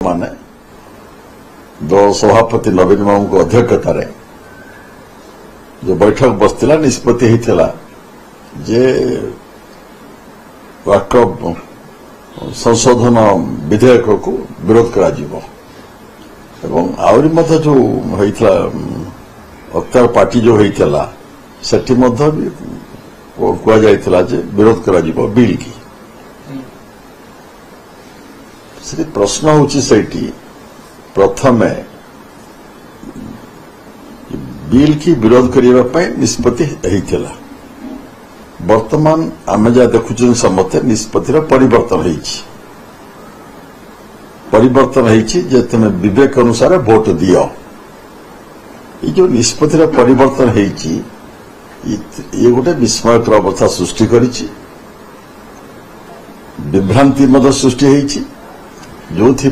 माने दल सभापति नवीन बाबू अध्यक्षतार जो बैठक बसला निष्पत्ति होता जे वाकफ संशोधन विधेयक को विरोध करा आहरी मत जो होता अख्तर पार्टी जो होता सेठी मध्य भी कहुला विरोध करा बिल की से प्रश्न होची सेठी प्रथम बिल की विरोध करने निष्पत्ति होता वर्तमान आम जहाँ देखुं समस्ते निष्पत्तिर परिवर्तन होती तुम विवेक अनुसार भोट दियो ये जो निष्पत्तिर परिवर्तन होती ये गोटे विस्मयकर अवस्था सृष्टि करिछि विभ्रांति मत सृष्टि होती जो कि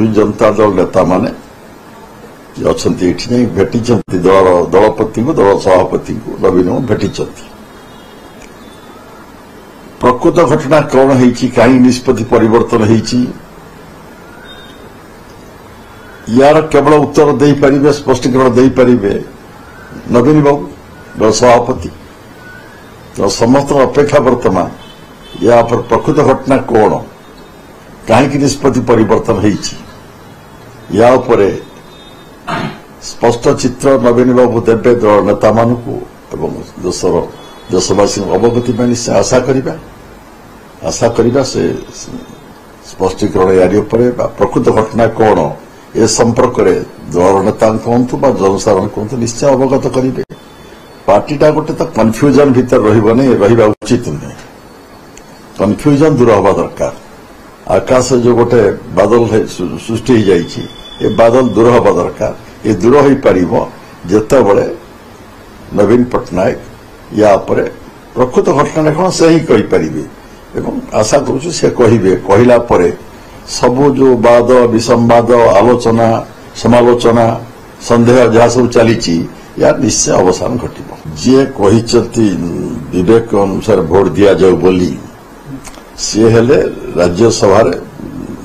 जनता दल नेता माने अच्छा भेटी दलपति को दल सभापति को नवीन भेटी प्रकृत घटना कौन होती कहीं निष्पत्ति परिवर्तन होती यार केवल उत्तर दे पारे स्पष्टीकरण दे पारे नवीन बाबू दल सभापति तो समस्त अपेक्षा वर्तमान या पर प्रकृत घटना कौन कहीं निष्पत्ति परिवर्तन होती या स्पष्ट चित्र नवीन बाबू देवे दल नेता मानू देशवासी अवगति में निश्चय आशा करवा से स्पष्टीकरण यारी प्रकृत घटना कौन ए संपर्क में दल नेता कहतु जनसाधारण कहतु निश्चय अवगत करेंगे पार्टीटा गोटे तो कन्फ्यूजन भितर रहा उचित नुहे कन्फ्यूजन दूर हवा दरकार आकाश जो गोटे बादल सृष्टि हो जाइए ये बादल दूर हवा दरकार ये दूर हो पार जिते बड़े नवीन पट्टनायक या प्रकृत घटना कौन से ही कहीपर आशा करुँ से कहला सबू जो वाद विसंवाद आलोचना समालोचना संदेह जहाँ सब चली या निश्चय अवसान घटो जी कहते विवेक अनुसार भोट दि जाऊ बोली सी हेले राज्यसभा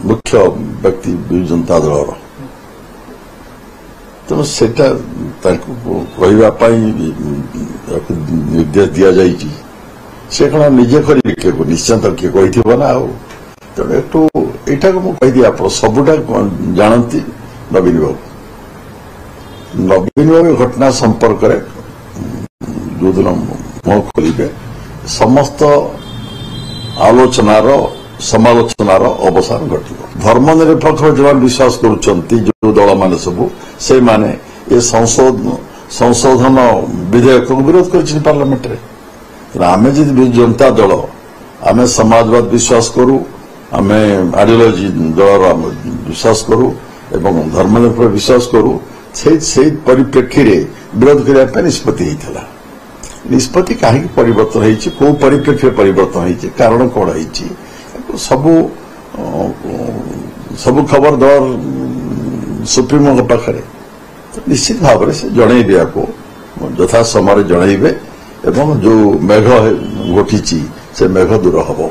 मुख्य व्यक्ति विजु जनता दल तेणु से कहवाई निर्देश दि जाइए से कौन निजे कर निश्चय तो किए कही ना तेणु यहाँ को मुझे आप सबुटा जानती नवीन बाबू घटना संपर्क जो दिन मुह खोलिए समस्त आलोचनार समालोचनार अवसान घटो धर्मनिरपेक्ष जो विश्वास करुँच जो दल मान सबू से माने ये संशोधन विधेयक को विरोध कर पार्लियामेंट रे आमे जी जनता दल आमे समाजवाद विश्वास करूँ आम आइडियोलॉजी दल विश्वास करूँ एवं धर्मनिरपेक्ष विश्वास करूँ से परिप्रेक्षी विरोध करने निष्पत्ति होता निष्पत्ति कहीं परिवर्तन होती कौ परिप्रेक्षी परिवर्तन होती कारण कौन होती सबू सबू खबर दल सुप्रीमो पाखे निश्चित भाव से जनइबे आपको यथा समय जनइबे एवं जो मेघ घटी से मेघ दूर हम।